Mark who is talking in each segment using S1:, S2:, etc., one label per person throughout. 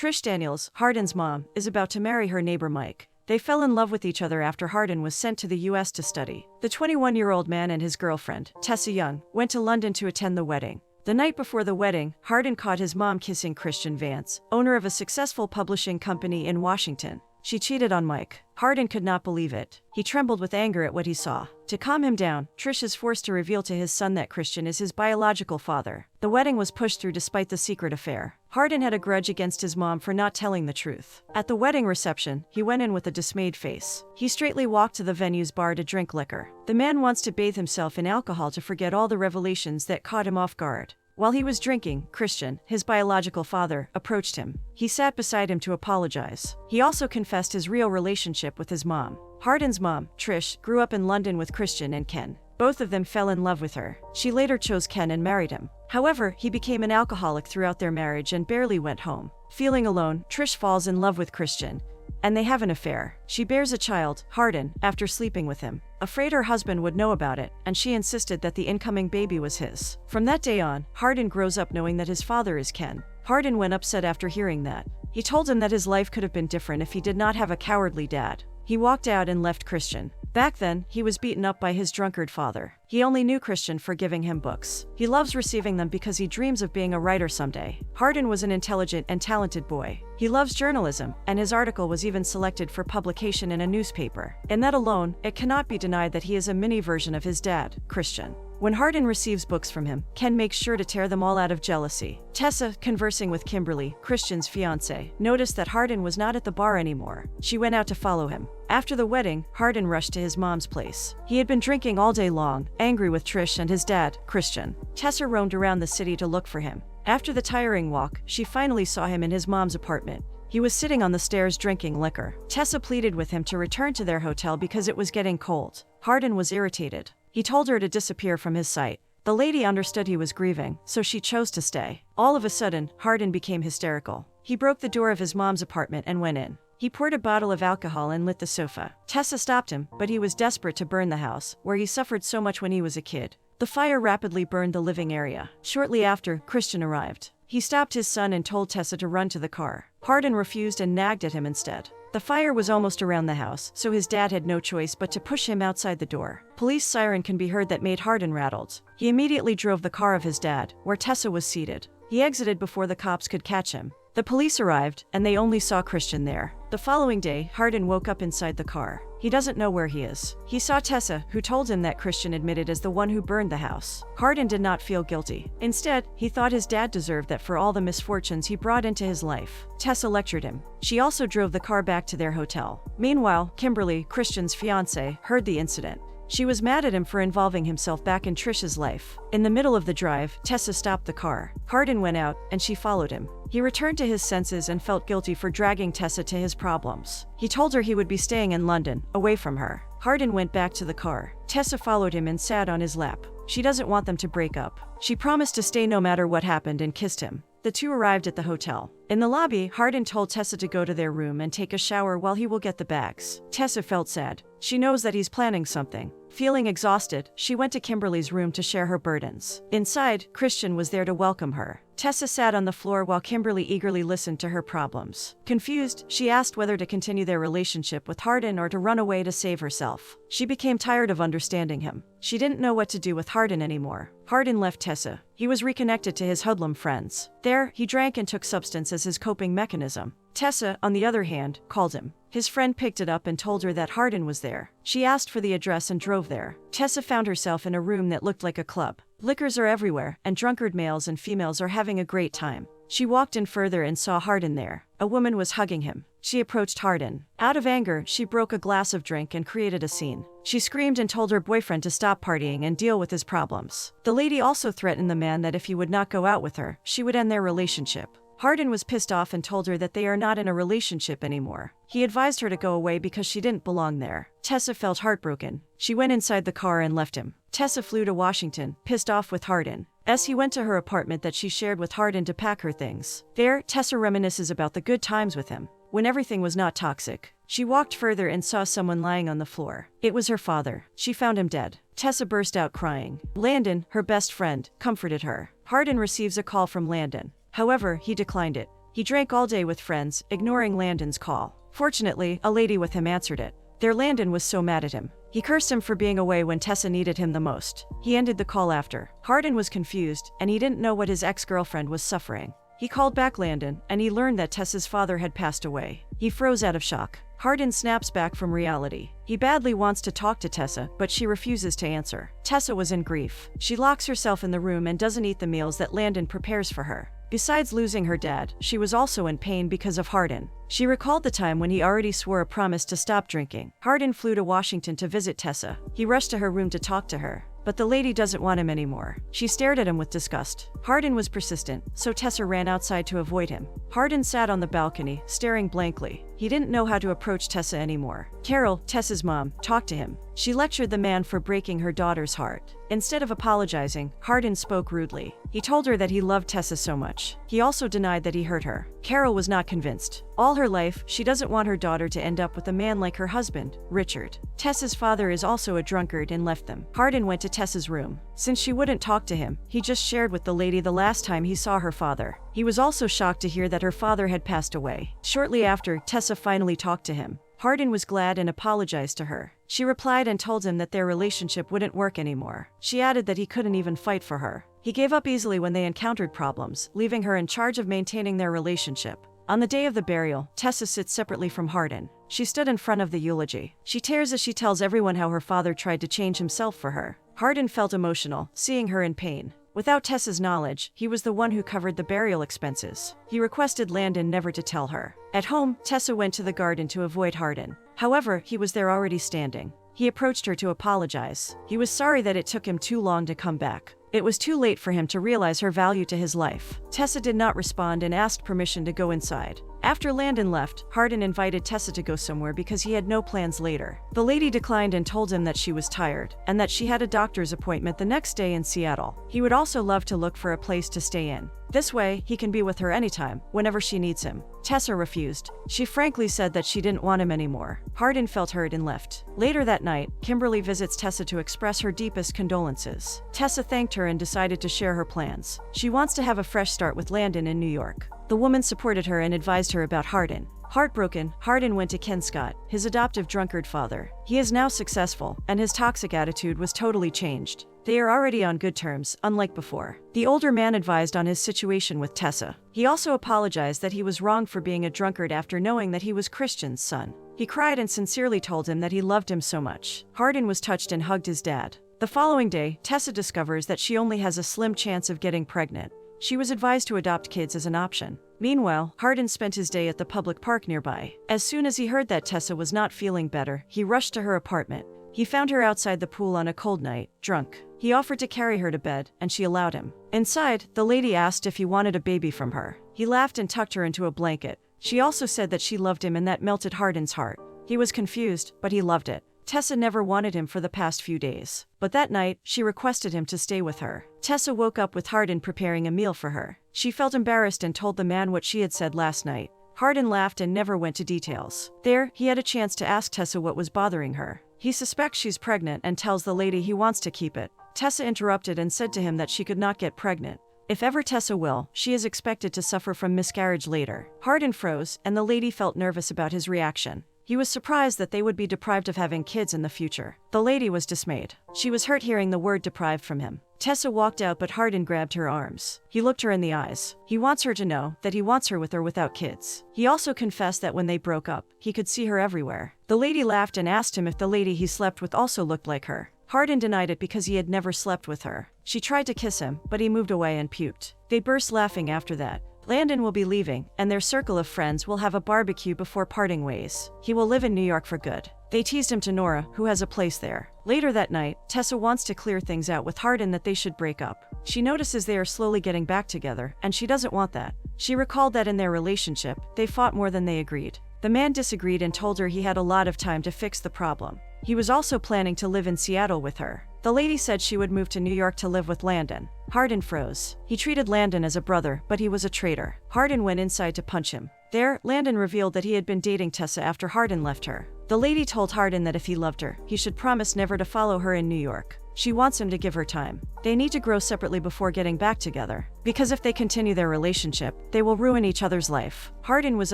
S1: Trish Daniels, Hardin's mom, is about to marry her neighbor Mike. They fell in love with each other after Hardin was sent to the US to study. The 21-year-old man and his girlfriend, Tessa Young, went to London to attend the wedding. The night before the wedding, Hardin caught his mom kissing Christian Vance, owner of a successful publishing company in Washington. She cheated on Mike. Hardin could not believe it. He trembled with anger at what he saw. To calm him down, Trish is forced to reveal to his son that Christian is his biological father. The wedding was pushed through despite the secret affair. Hardin had a grudge against his mom for not telling the truth. At the wedding reception, he went in with a dismayed face. He straightly walked to the venue's bar to drink liquor. The man wants to bathe himself in alcohol to forget all the revelations that caught him off guard. While he was drinking, Christian, his biological father, approached him. He sat beside him to apologize. He also confessed his real relationship with his mom. Hardin's mom, Trish, grew up in London with Christian and Ken. Both of them fell in love with her. She later chose Ken and married him. However, he became an alcoholic throughout their marriage and barely went home. Feeling alone, Trish falls in love with Christian, and they have an affair. She bears a child, Hardin, after sleeping with him. Afraid her husband would know about it, and she insisted that the incoming baby was his. From that day on, Hardin grows up knowing that his father is Ken. Hardin went upset after hearing that. He told him that his life could have been different if he did not have a cowardly dad. He walked out and left Christian. Back then, he was beaten up by his drunkard father. He only knew Christian for giving him books. He loves receiving them because he dreams of being a writer someday. Hardin was an intelligent and talented boy. He loves journalism, and his article was even selected for publication in a newspaper. In that alone, it cannot be denied that he is a mini version of his dad, Christian. When Hardin receives books from him, Ken makes sure to tear them all out of jealousy. Tessa, conversing with Kimberly, Christian's fiancée, noticed that Hardin was not at the bar anymore. She went out to follow him. After the wedding, Hardin rushed to his mom's place. He had been drinking all day long, angry with Trish and his dad, Christian. Tessa roamed around the city to look for him. After the tiring walk, she finally saw him in his mom's apartment. He was sitting on the stairs drinking liquor. Tessa pleaded with him to return to their hotel because it was getting cold. Hardin was irritated. He told her to disappear from his sight. The lady understood he was grieving, so she chose to stay. All of a sudden, Hardin became hysterical. He broke the door of his mom's apartment and went in. He poured a bottle of alcohol and lit the sofa. Tessa stopped him, but he was desperate to burn the house, where he suffered so much when he was a kid. The fire rapidly burned the living area. Shortly after, Christian arrived. He stopped his son and told Tessa to run to the car. Hardin refused and nagged at him instead. The fire was almost around the house, so his dad had no choice but to push him outside the door. Police siren can be heard that made Hardin rattled. He immediately drove the car of his dad, where Tessa was seated. He exited before the cops could catch him. The police arrived, and they only saw Christian there. The following day, Hardin woke up inside the car. He doesn't know where he is. He saw Tessa, who told him that Christian admitted as the one who burned the house. Hardin did not feel guilty. Instead, he thought his dad deserved that for all the misfortunes he brought into his life. Tessa lectured him. She also drove the car back to their hotel. Meanwhile, Kimberly, Christian's fiancée, heard the incident. She was mad at him for involving himself back in Trish's life. In the middle of the drive, Tessa stopped the car. Hardin went out, and she followed him. He returned to his senses and felt guilty for dragging Tessa to his problems. He told her he would be staying in London, away from her. Hardin went back to the car. Tessa followed him and sat on his lap. She doesn't want them to break up. She promised to stay no matter what happened and kissed him. The two arrived at the hotel. In the lobby, Hardin told Tessa to go to their room and take a shower while he will get the bags. Tessa felt sad. She knows that he's planning something. Feeling exhausted, she went to Kimberly's room to share her burdens. Inside, Christian was there to welcome her. Tessa sat on the floor while Kimberly eagerly listened to her problems. Confused, she asked whether to continue their relationship with Hardin or to run away to save herself. She became tired of understanding him. She didn't know what to do with Hardin anymore. Hardin left Tessa. He was reconnected to his hoodlum friends. There, he drank and took substance as his coping mechanism. Tessa, on the other hand, called him. His friend picked it up and told her that Hardin was there. She asked for the address and drove there. Tessa found herself in a room that looked like a club. Liquors are everywhere, and drunkard males and females are having a great time. She walked in further and saw Hardin there. A woman was hugging him. She approached Hardin. Out of anger, she broke a glass of drink and created a scene. She screamed and told her boyfriend to stop partying and deal with his problems. The lady also threatened the man that if he would not go out with her, she would end their relationship. Hardin was pissed off and told her that they are not in a relationship anymore. He advised her to go away because she didn't belong there. Tessa felt heartbroken. She went inside the car and left him. Tessa flew to Washington, pissed off with Hardin. As he went to her apartment that she shared with Hardin to pack her things. There, Tessa reminisces about the good times with him, when everything was not toxic. She walked further and saw someone lying on the floor. It was her father. She found him dead. Tessa burst out crying. Landon, her best friend, comforted her. Hardin receives a call from Landon. However, he declined it. He drank all day with friends, ignoring Landon's call. Fortunately, a lady with him answered it. Landon was so mad at him. He cursed him for being away when Tessa needed him the most. He ended the call after. Hardin was confused, and he didn't know what his ex-girlfriend was suffering. He called back Landon, and he learned that Tessa's father had passed away. He froze out of shock. Hardin snaps back from reality. He badly wants to talk to Tessa, but she refuses to answer. Tessa was in grief. She locks herself in the room and doesn't eat the meals that Landon prepares for her. Besides losing her dad, she was also in pain because of Hardin. She recalled the time when he already swore a promise to stop drinking. Hardin flew to Washington to visit Tessa. He rushed to her room to talk to her. But the lady doesn't want him anymore. She stared at him with disgust. Hardin was persistent, so Tessa ran outside to avoid him. Hardin sat on the balcony, staring blankly. He didn't know how to approach Tessa anymore. Carol, Tessa's mom, talked to him. She lectured the man for breaking her daughter's heart. Instead of apologizing, Hardin spoke rudely. He told her that he loved Tessa so much. He also denied that he hurt her. Carol was not convinced. All her life, she doesn't want her daughter to end up with a man like her husband, Richard. Tessa's father is also a drunkard and left them. Hardin went to Tessa's room. Since she wouldn't talk to him, he just shared with the lady the last time he saw her father. He was also shocked to hear that her father had passed away. Shortly after, Tessa finally talked to him. Hardin was glad and apologized to her. She replied and told him that their relationship wouldn't work anymore. She added that he couldn't even fight for her. He gave up easily when they encountered problems, leaving her in charge of maintaining their relationship. On the day of the burial, Tessa sits separately from Hardin. She stood in front of the eulogy. She tears as she tells everyone how her father tried to change himself for her. Hardin felt emotional, seeing her in pain. Without Tessa's knowledge, he was the one who covered the burial expenses. He requested Landon never to tell her. At home, Tessa went to the garden to avoid Hardin. However, he was there already standing. He approached her to apologize. He was sorry that it took him too long to come back. It was too late for him to realize her value to his life. Tessa did not respond and asked permission to go inside. After Landon left, Hardin invited Tessa to go somewhere because he had no plans later. The lady declined and told him that she was tired, and that she had a doctor's appointment the next day in Seattle. He would also love to look for a place to stay in. This way, he can be with her anytime, whenever she needs him. Tessa refused. She frankly said that she didn't want him anymore. Hardin felt hurt and left. Later that night, Kimberly visits Tessa to express her deepest condolences. Tessa thanked her and decided to share her plans. She wants to have a fresh start with Landon in New York. The woman supported her and advised her about Hardin. Heartbroken, Hardin went to Ken Scott, his adoptive drunkard father. He is now successful, and his toxic attitude was totally changed. They are already on good terms, unlike before. The older man advised on his situation with Tessa. He also apologized that he was wrong for being a drunkard after knowing that he was Christian's son. He cried and sincerely told him that he loved him so much. Hardin was touched and hugged his dad. The following day, Tessa discovers that she only has a slim chance of getting pregnant. She was advised to adopt kids as an option. Meanwhile, Hardin spent his day at the public park nearby. As soon as he heard that Tessa was not feeling better, he rushed to her apartment. He found her outside the pool on a cold night, drunk. He offered to carry her to bed, and she allowed him. Inside, the lady asked if he wanted a baby from her. He laughed and tucked her into a blanket. She also said that she loved him, and that melted Hardin's heart. He was confused, but he loved it. Tessa never wanted him for the past few days. But that night, she requested him to stay with her. Tessa woke up with Hardin preparing a meal for her. She felt embarrassed and told the man what she had said last night. Hardin laughed and never went to details. There, he had a chance to ask Tessa what was bothering her. He suspects she's pregnant and tells the lady he wants to keep it. Tessa interrupted and said to him that she could not get pregnant. If ever Tessa will, she is expected to suffer from miscarriage later. Hardin froze, and the lady felt nervous about his reaction. He was surprised that they would be deprived of having kids in the future. The lady was dismayed. She was hurt hearing the word deprived from him. Tessa walked out, but Hardin grabbed her arms. He looked her in the eyes. He wants her to know that he wants her with or without kids. He also confessed that when they broke up, he could see her everywhere. The lady laughed and asked him if the lady he slept with also looked like her. Hardin denied it because he had never slept with her. She tried to kiss him, but he moved away and puked. They burst laughing after that. Landon will be leaving, and their circle of friends will have a barbecue before parting ways. He will live in New York for good. They teased him to Nora, who has a place there. Later that night, Tessa wants to clear things out with Hardin that they should break up. She notices they are slowly getting back together, and she doesn't want that. She recalled that in their relationship, they fought more than they agreed. The man disagreed and told her he had a lot of time to fix the problem. He was also planning to live in Seattle with her. The lady said she would move to New York to live with Landon. Hardin froze. He treated Landon as a brother, but he was a traitor. Hardin went inside to punch him. There, Landon revealed that he had been dating Tessa after Hardin left her. The lady told Hardin that if he loved her, he should promise never to follow her in New York. She wants him to give her time. They need to grow separately before getting back together, because if they continue their relationship, they will ruin each other's life. Hardin was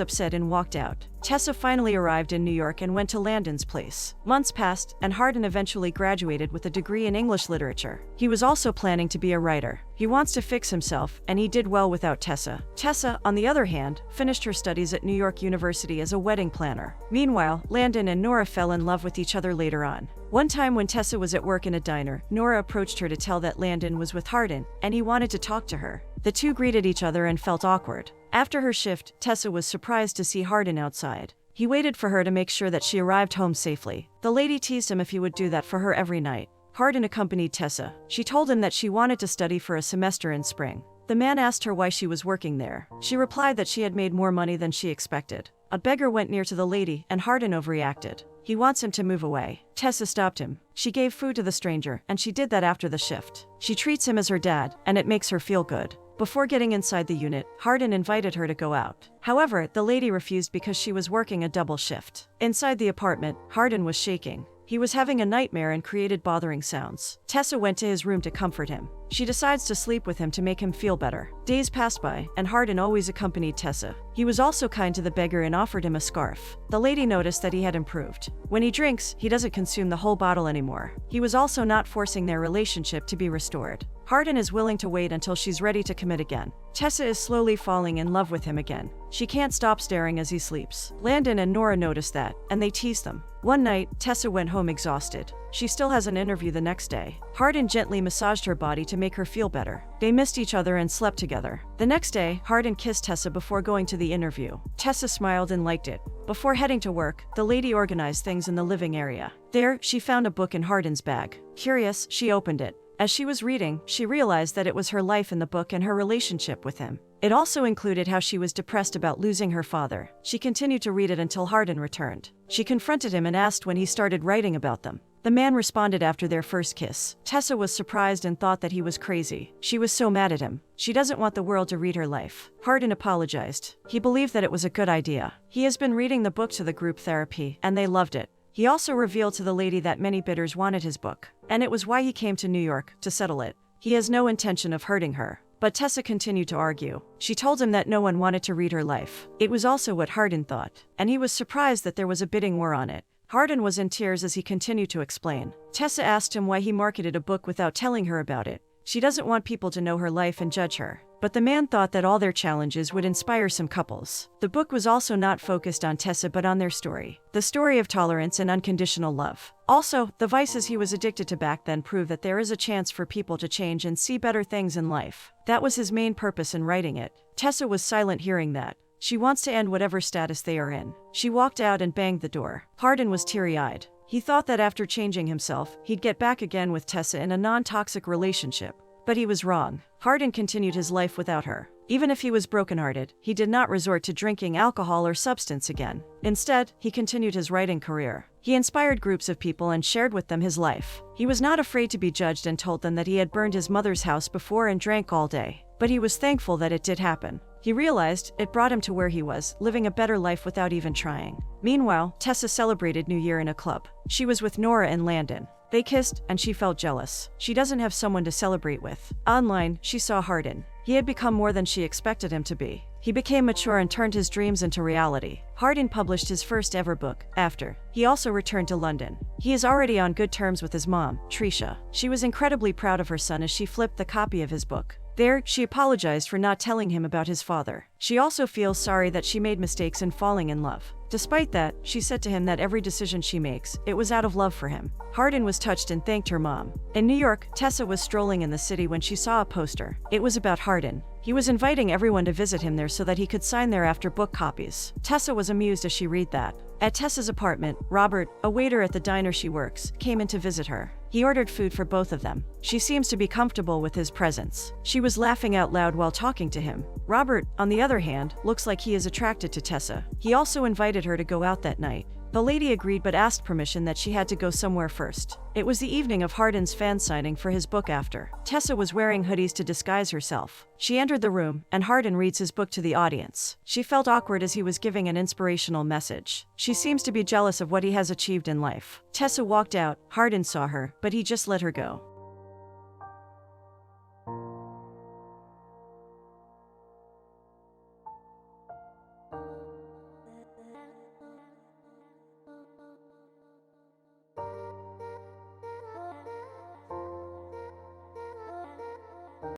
S1: upset and walked out. Tessa finally arrived in New York and went to Landon's place. Months passed, and Hardin eventually graduated with a degree in English literature. He was also planning to be a writer. He wants to fix himself, and he did well without Tessa. Tessa, on the other hand, finished her studies at New York University as a wedding planner. Meanwhile, Landon and Nora fell in love with each other later on. One time when Tessa was at work in a diner, Nora approached her to tell that Landon was with Hardin, and he wanted to talk to her. The two greeted each other and felt awkward. After her shift, Tessa was surprised to see Hardin outside. He waited for her to make sure that she arrived home safely. The lady teased him if he would do that for her every night. Hardin accompanied Tessa. She told him that she wanted to study for a semester in spring. The man asked her why she was working there. She replied that she had made more money than she expected. A beggar went near to the lady, and Hardin overreacted. He wants him to move away. Tessa stopped him. She gave food to the stranger, and she did that after the shift. She treats him as her dad, and it makes her feel good. Before getting inside the unit, Hardin invited her to go out. However, the lady refused because she was working a double shift. Inside the apartment, Hardin was shaking. He was having a nightmare and created bothering sounds. Tessa went to his room to comfort him. She decides to sleep with him to make him feel better. Days passed by, and Hardin always accompanied Tessa. He was also kind to the beggar and offered him a scarf. The lady noticed that he had improved. When he drinks, he doesn't consume the whole bottle anymore. He was also not forcing their relationship to be restored. Hardin is willing to wait until she's ready to commit again. Tessa is slowly falling in love with him again. She can't stop staring as he sleeps. Landon and Nora noticed that, and they teased them. One night, Tessa went home exhausted. She still has an interview the next day. Hardin gently massaged her body to make her feel better. They missed each other and slept together. The next day, Hardin kissed Tessa before going to the interview. Tessa smiled and liked it. Before heading to work, the lady organized things in the living area. There, she found a book in Hardin's bag. Curious, she opened it. As she was reading, she realized that it was her life in the book and her relationship with him. It also included how she was depressed about losing her father. She continued to read it until Hardin returned. She confronted him and asked when he started writing about them. The man responded after their first kiss. Tessa was surprised and thought that he was crazy. She was so mad at him. She doesn't want the world to read her life. Hardin apologized. He believed that it was a good idea. He has been reading the book to the group therapy, and they loved it. He also revealed to the lady that many bidders wanted his book, and it was why he came to New York, to settle it. He has no intention of hurting her. But Tessa continued to argue. She told him that no one wanted to read her life. It was also what Hardin thought, and he was surprised that there was a bidding war on it. Hardin was in tears as he continued to explain. Tessa asked him why he marketed a book without telling her about it. She doesn't want people to know her life and judge her. But the man thought that all their challenges would inspire some couples. The book was also not focused on Tessa but on their story. The story of tolerance and unconditional love. Also, the vices he was addicted to back then prove that there is a chance for people to change and see better things in life. That was his main purpose in writing it. Tessa was silent hearing that. She wants to end whatever status they are in. She walked out and banged the door. Hardin was teary-eyed. He thought that after changing himself, he'd get back again with Tessa in a non-toxic relationship. But he was wrong. Hardin continued his life without her. Even if he was brokenhearted, he did not resort to drinking alcohol or substance again. Instead, he continued his writing career. He inspired groups of people and shared with them his life. He was not afraid to be judged and told them that he had burned his mother's house before and drank all day. But he was thankful that it did happen. He realized it brought him to where he was, living a better life without even trying. Meanwhile, Tessa celebrated New Year in a club. She was with Nora and Landon. They kissed, and she felt jealous. She doesn't have someone to celebrate with. Online, she saw Hardin. He had become more than she expected him to be. He became mature and turned his dreams into reality. Hardin published his first ever book, After. He also returned to London. He is already on good terms with his mom, Tricia. She was incredibly proud of her son as she flipped the copy of his book. There, she apologized for not telling him about his father. She also feels sorry that she made mistakes in falling in love. Despite that, she said to him that every decision she makes, it was out of love for him. Hardin was touched and thanked her mom. In New York, Tessa was strolling in the city when she saw a poster. It was about Hardin. He was inviting everyone to visit him there so that he could sign their after book copies. Tessa was amused as she read that. At Tessa's apartment, Robert, a waiter at the diner she works, came in to visit her. He ordered food for both of them. She seems to be comfortable with his presence. She was laughing out loud while talking to him. Robert, on the other hand, looks like he is attracted to Tessa. He also invited her to go out that night. The lady agreed but asked permission that she had to go somewhere first. It was the evening of Hardin's fan signing for his book After. Tessa was wearing hoodies to disguise herself. She entered the room, and Hardin reads his book to the audience. She felt awkward as he was giving an inspirational message. She seems to be jealous of what he has achieved in life. Tessa walked out. Hardin saw her, but he just let her go.